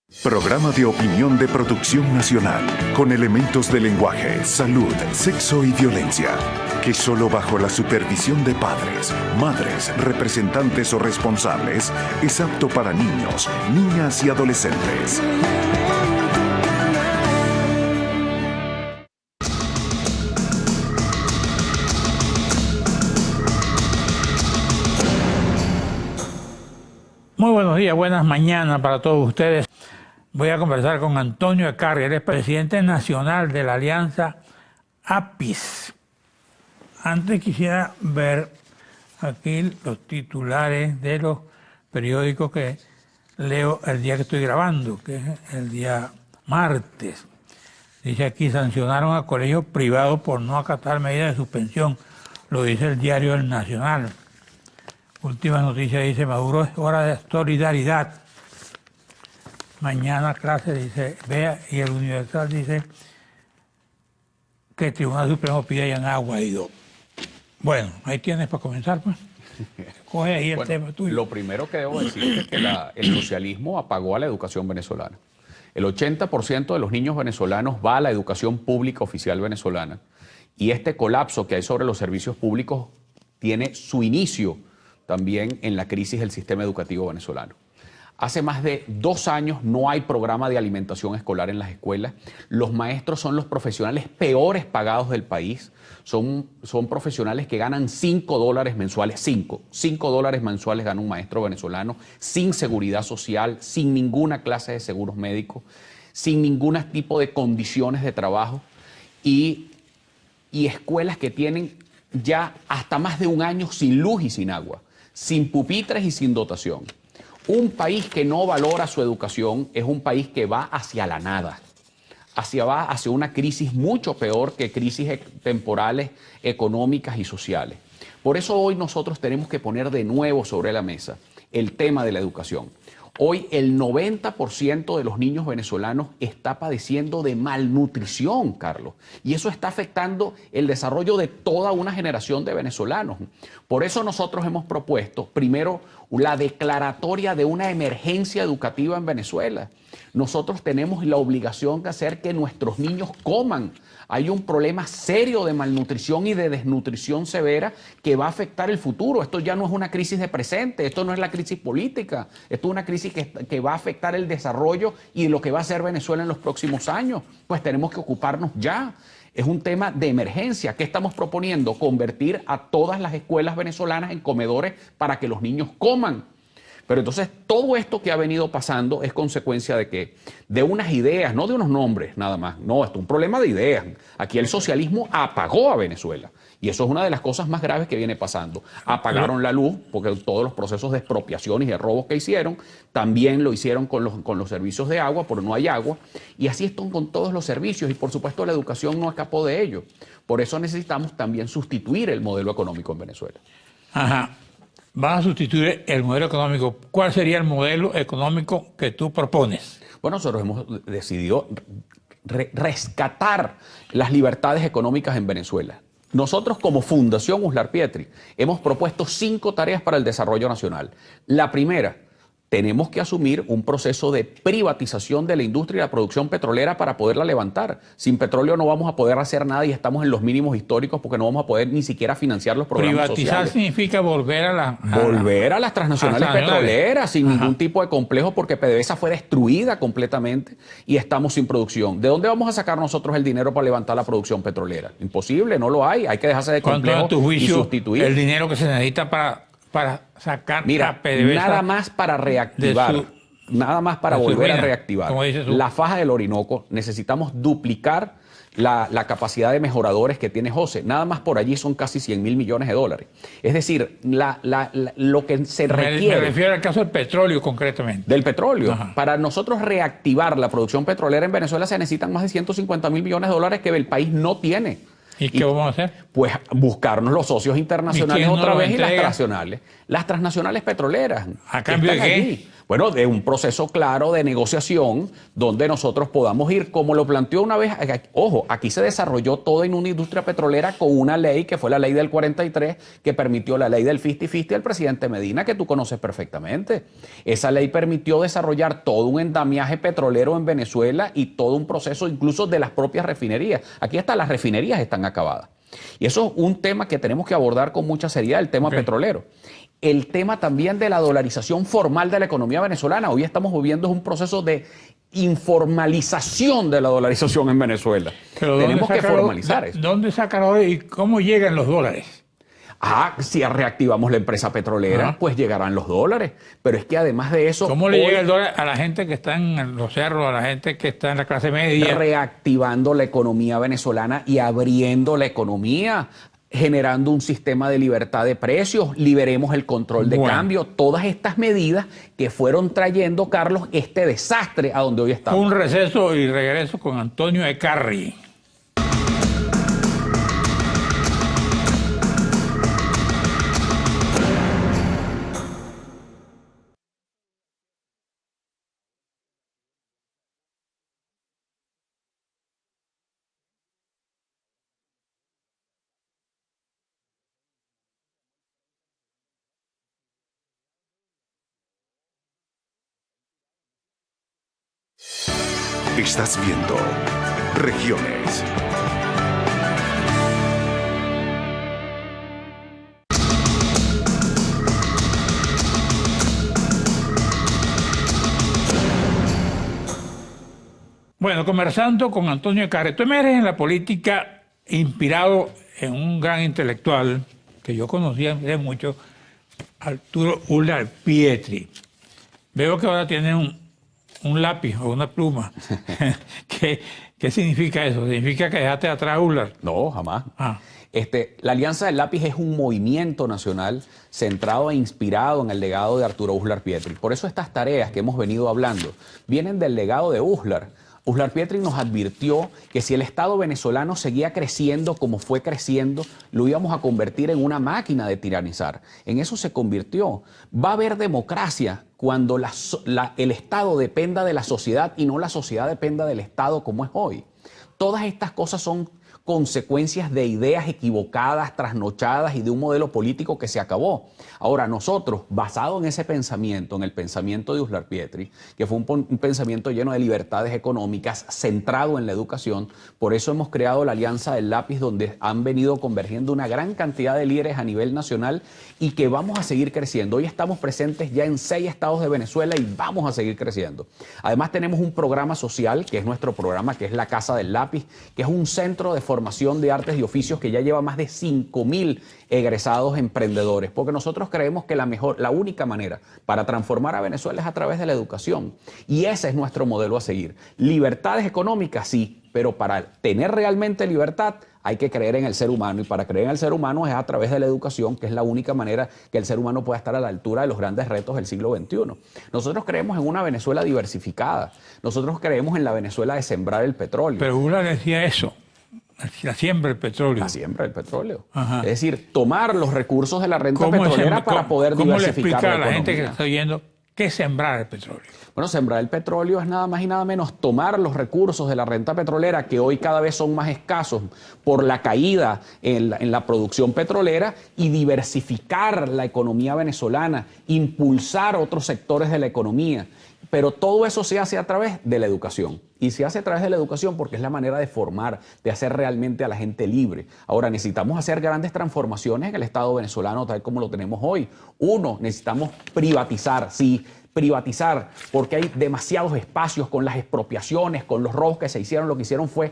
Programa de opinión de producción nacional, con elementos de lenguaje, salud, sexo y violencia, que solo bajo la supervisión de padres, madres, representantes o responsables es apto para niños, niñas y adolescentes. Muy buenos días, buenas mañanas para todos ustedes. Voy a conversar con Antonio Ecarri, él es presidente nacional de la Alianza APIS. Antes quisiera ver aquí los titulares de los periódicos que leo el día que estoy grabando, que es el día martes. Dice aquí, sancionaron a colegios privados por no acatar medidas de suspensión. Lo dice el diario El Nacional. Última noticia dice, Maduro es hora de solidaridad. Mañana clase dice, vea, y el Universal dice que el Tribunal Supremo pide a Guaidó. Bueno, ahí tienes para comenzar, pues. Coge ahí el tema tuyo. Lo primero que debo decir es que el socialismo apagó a la educación venezolana. El 80% de los niños venezolanos va a la educación pública oficial venezolana. Y este colapso que hay sobre los servicios públicos tiene su inicio también en la crisis del sistema educativo venezolano. Hace más de 2 años no hay programa de alimentación escolar en las escuelas. Los maestros son los profesionales peores pagados del país. Son profesionales que ganan $5 mensuales. 5 dólares mensuales gana un maestro venezolano, sin seguridad social, sin ninguna clase de seguros médicos, sin ningún tipo de condiciones de trabajo y escuelas que tienen ya hasta más de 1 año sin luz y sin agua, sin pupitres y sin dotación. Un país que no valora su educación es un país que va hacia la nada, va hacia una crisis mucho peor que crisis temporales, económicas y sociales. Por eso hoy nosotros tenemos que poner de nuevo sobre la mesa el tema de la educación. Hoy el 90% de los niños venezolanos está padeciendo de malnutrición, Carlos. Y eso está afectando el desarrollo de toda una generación de venezolanos. Por eso nosotros hemos propuesto, primero, la declaratoria de una emergencia educativa en Venezuela. Nosotros tenemos la obligación de hacer que nuestros niños coman. Hay un problema serio de malnutrición y de desnutrición severa que va a afectar el futuro. Esto ya no es una crisis de presente, esto no es la crisis política, esto es una crisis que va a afectar el desarrollo y lo que va a hacer Venezuela en los próximos años. Pues tenemos que ocuparnos ya. Es un tema de emergencia. ¿Qué estamos proponiendo? Convertir a todas las escuelas venezolanas en comedores para que los niños coman. Pero entonces todo esto que ha venido pasando es consecuencia de que de unas ideas, no de unos nombres nada más. No, esto es un problema de ideas. Aquí el socialismo apagó a Venezuela. Y eso es una de las cosas más graves que viene pasando. Apagaron la luz, porque todos los procesos de expropiación y de robos que hicieron, también lo hicieron con los servicios de agua, pero no hay agua. Y así están con todos los servicios. Y por supuesto la educación no escapó de ello. Por eso necesitamos también sustituir el modelo económico en Venezuela. Ajá. Vas a sustituir el modelo económico. ¿Cuál sería el modelo económico que tú propones? Bueno, nosotros hemos decidido rescatar las libertades económicas en Venezuela. Nosotros como Fundación Uslar Pietri hemos propuesto 5 tareas para el desarrollo nacional. La primera, tenemos que asumir un proceso de privatización de la industria y la producción petrolera para poderla levantar. Sin petróleo no vamos a poder hacer nada y estamos en los mínimos históricos porque no vamos a poder ni siquiera financiar los programas Privatizar sociales. Significa volver a las transnacionales petroleras sin ningún tipo de complejo porque PDVSA fue destruida completamente y estamos sin producción. ¿De dónde vamos a sacar nosotros el dinero para levantar la producción petrolera? Imposible, no lo hay. Hay que dejarse de complejo y sustituir. El dinero que se necesita para sacar a PDVSA, nada más para reactivar, nada más para volver a reactivar la faja del Orinoco. Necesitamos duplicar la capacidad de mejoradores que tiene José. Nada más por allí son casi $100.000 millones. Es decir, lo que se requiere... Me refiero al caso del petróleo concretamente. Del petróleo. Ajá. Para nosotros reactivar la producción petrolera en Venezuela se necesitan más de $150.000 millones que el país no tiene. ¿Y qué vamos a hacer? Pues buscarnos los socios internacionales otra vez y las transnacionales. Las transnacionales petroleras. ¿A cambio de qué? Allí. Bueno, de un proceso claro de negociación donde nosotros podamos ir, como lo planteó una vez, ojo, aquí se desarrolló todo en una industria petrolera con una ley que fue la ley del 43, que permitió la ley del 50-50 del presidente Medina, que tú conoces perfectamente. Esa ley permitió desarrollar todo un endamiaje petrolero en Venezuela y todo un proceso incluso de las propias refinerías. Aquí hasta las refinerías están acabadas. Y eso es un tema que tenemos que abordar con mucha seriedad, el tema petrolero. El tema también de la dolarización formal de la economía venezolana. Hoy estamos viviendo un proceso de informalización de la dolarización en Venezuela. Tenemos que formalizar eso. ¿Dónde sacan y cómo llegan los dólares? Si reactivamos la empresa petrolera, pues llegarán los dólares. Pero es que además de eso... ¿Cómo le llega el dólar a la gente que está en los cerros, a la gente que está en la clase media? Reactivando la economía venezolana y abriendo la economía, generando un sistema de libertad de precios, liberemos el control de cambio. Todas estas medidas que fueron trayendo, Carlos, este desastre a donde hoy estamos. Un receso y regreso con Antonio Ecarri. Estás viendo Regiones. Bueno, conversando con Antonio Ecarri. Tú emerges en la política inspirado en un gran intelectual que yo conocía de mucho, Arturo Uslar Pietri. Veo que ahora tiene un lápiz o una pluma. ¿Qué significa eso? ¿Significa que dejaste atrás a Uslar? No, jamás. La Alianza del Lápiz es un movimiento nacional centrado e inspirado en el legado de Arturo Uslar Pietri. Por eso estas tareas que hemos venido hablando vienen del legado de Uslar. Uslar Pietri nos advirtió que si el Estado venezolano seguía creciendo como fue creciendo, lo íbamos a convertir en una máquina de tiranizar. En eso se convirtió. Va a haber democracia cuando el Estado dependa de la sociedad y no la sociedad dependa del Estado como es hoy. Todas estas cosas son consecuencias de ideas equivocadas, trasnochadas y de un modelo político que se acabó. Ahora nosotros, basado en ese pensamiento, en el pensamiento de Uslar Pietri, que fue un pensamiento lleno de libertades económicas, centrado en la educación, por eso hemos creado la Alianza del Lápiz, donde han venido convergiendo una gran cantidad de líderes a nivel nacional y que vamos a seguir creciendo. Hoy estamos presentes ya en 6 estados de Venezuela y vamos a seguir creciendo. Además tenemos un programa social, que es nuestro programa, que es la Casa del Lápiz, que es un centro de formación de artes y oficios que ya lleva más de 5.000 egresados emprendedores, porque nosotros creemos que la única manera para transformar a Venezuela es a través de la educación, y ese es nuestro modelo a seguir. Libertades económicas, sí, pero para tener realmente libertad hay que creer en el ser humano, y para creer en el ser humano es a través de la educación, que es la única manera que el ser humano pueda estar a la altura de los grandes retos del siglo XXI. Nosotros creemos en una Venezuela diversificada, nosotros creemos en la Venezuela de sembrar el petróleo. Pero Uslar decía eso. La siembra del petróleo. La siembra del petróleo. Ajá. Es decir, tomar los recursos de la renta petrolera para poder diversificar la economía. ¿Cómo le explica a la gente que está oyendo qué es sembrar el petróleo? Bueno, sembrar el petróleo es nada más y nada menos tomar los recursos de la renta petrolera, que hoy cada vez son más escasos por la caída en la producción petrolera, y diversificar la economía venezolana, impulsar otros sectores de la economía. Pero todo eso se hace a través de la educación. Y se hace a través de la educación porque es la manera de formar, de hacer realmente a la gente libre. Ahora, necesitamos hacer grandes transformaciones en el Estado venezolano tal como lo tenemos hoy. Uno, necesitamos privatizar, sí, privatizar, porque hay demasiados espacios con las expropiaciones, con los robos que se hicieron. Lo que hicieron fue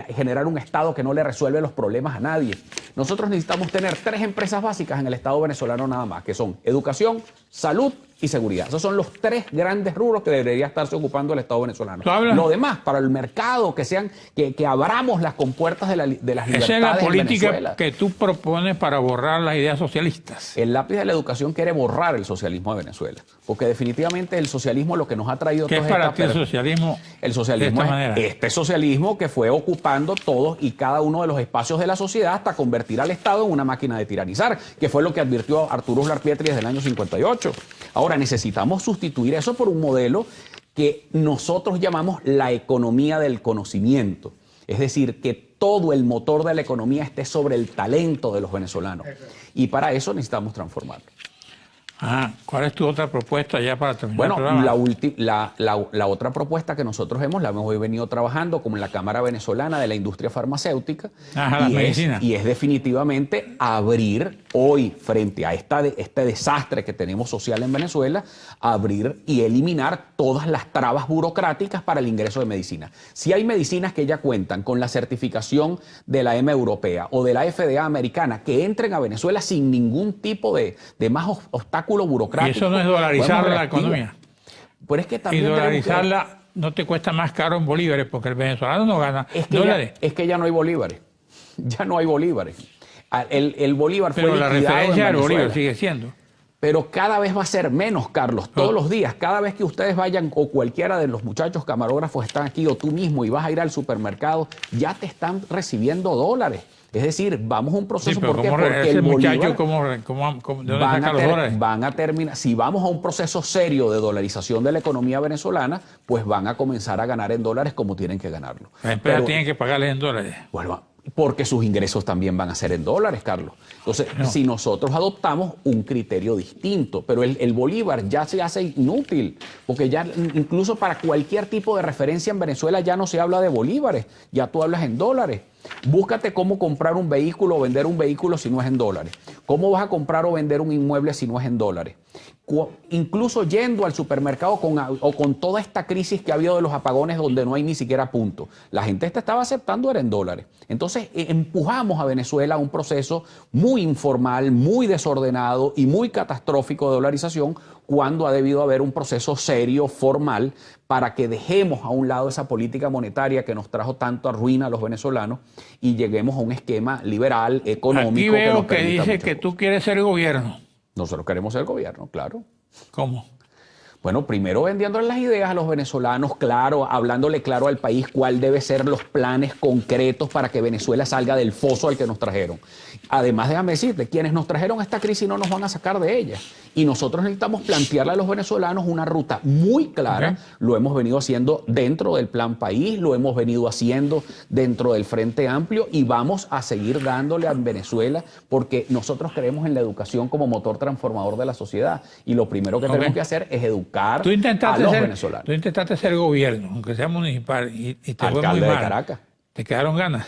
generar un Estado que no le resuelve los problemas a nadie. Nosotros necesitamos tener 3 empresas básicas en el Estado venezolano nada más, que son educación, salud y seguridad. Esos son los 3 grandes rubros que debería estarse ocupando el Estado venezolano. Lo demás, para el mercado, que abramos las compuertas de las libertades. Esa es la política que tú propones para borrar las ideas socialistas. El lápiz de la educación quiere borrar el socialismo de Venezuela, porque definitivamente el socialismo lo que nos ha traído... ¿Qué es para ti el socialismo? El socialismo es este socialismo que fue ocupando todos y cada uno de los espacios de la sociedad hasta convertir al Estado en una máquina de tiranizar, que fue lo que advirtió Arturo Uslar Pietri desde el año 58. Ahora, Ahora necesitamos sustituir eso por un modelo que nosotros llamamos la economía del conocimiento. Es decir, que todo el motor de la economía esté sobre el talento de los venezolanos. Y para eso necesitamos transformarlo. Ajá. ¿Cuál es tu otra propuesta ya para terminar Bueno, el programa? la otra propuesta que nosotros la hemos venido trabajando como en la Cámara Venezolana de la Industria Farmacéutica. Ajá, la medicina. Y es definitivamente abrir hoy, frente a este desastre que tenemos social en Venezuela, abrir y eliminar todas las trabas burocráticas para el ingreso de medicina. Si hay medicinas que ya cuentan con la certificación de la EMA europea o de la FDA americana, que entren a Venezuela sin ningún tipo de más obstáculo burocrático. Y eso no es dolarizar la economía. Pero es que Y también dolarizarla no te cuesta más caro en bolívares, porque el venezolano no gana dólares. Es que ya no hay bolívares. Ya no hay bolívares. El bolívar fue Pero la liquidado referencia en del bolívar Venezuela. sigue siendo. Pero cada vez va a ser menos, Carlos, todos los días. Cada vez que ustedes vayan, o cualquiera de los muchachos camarógrafos están aquí, o tú mismo, y vas a ir al supermercado, ya te están recibiendo dólares. Es decir, vamos a un proceso. Sí, ¿Por qué? Porque el muchacho, bolívar ¿de dónde saca los dólares? van a terminar. Si vamos a un proceso serio de dolarización de la economía venezolana, pues van a comenzar a ganar en dólares como tienen que ganarlo. Las empresas tienen que pagarles en dólares. Bueno, porque sus ingresos también van a ser en dólares, Carlos. Entonces, si nosotros adoptamos un criterio distinto, pero el bolívar ya se hace inútil, porque ya incluso para cualquier tipo de referencia en Venezuela ya no se habla de bolívares, ya tú hablas en dólares. Búscate cómo comprar un vehículo o vender un vehículo si no es en dólares. ¿Cómo vas a comprar o vender un inmueble si no es en dólares? Incluso yendo al supermercado con toda esta crisis que ha habido de los apagones donde no hay ni siquiera punto. La gente estaba aceptando era en dólares. Entonces empujamos a Venezuela a un proceso muy informal, muy desordenado y muy catastrófico de dolarización, cuando ha debido haber un proceso serio, formal, para que dejemos a un lado esa política monetaria que nos trajo tanto a ruina a los venezolanos y lleguemos a un esquema liberal, económico. Aquí veo que dice que tú quieres ser gobierno. Nosotros queremos ser gobierno, claro. ¿Cómo? Bueno, primero vendiéndole las ideas a los venezolanos, claro, hablándole claro al país cuál deben ser los planes concretos para que Venezuela salga del foso al que nos trajeron. Además, déjame decirte, quienes nos trajeron esta crisis no nos van a sacar de ella. Y nosotros necesitamos plantearle a los venezolanos una ruta muy clara. Okay. Lo hemos venido haciendo dentro del Plan País, lo hemos venido haciendo dentro del Frente Amplio y vamos a seguir dándole a Venezuela porque nosotros creemos en la educación como motor transformador de la sociedad. Y lo primero que tenemos que hacer es educar a los venezolanos. Tú intentaste ser gobierno, aunque sea municipal, y te fue muy Alcalde mal. de Caracas. ¿Te quedaron ganas?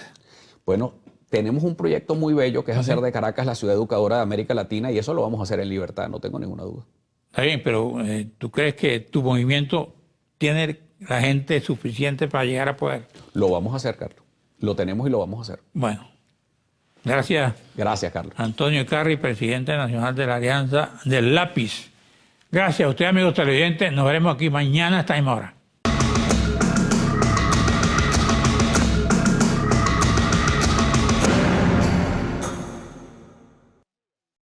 Bueno, tenemos un proyecto muy bello que es hacer de Caracas la ciudad educadora de América Latina y eso lo vamos a hacer en libertad, no tengo ninguna duda. Está bien, pero ¿tú crees que tu movimiento tiene la gente suficiente para llegar a poder? Lo vamos a hacer, Carlos. Lo tenemos y lo vamos a hacer. Bueno, gracias. Gracias, Carlos. Antonio Eccarri, presidente nacional de la Alianza del Lápiz. Gracias a usted, amigos televidentes. Nos veremos aquí mañana a esta misma hora.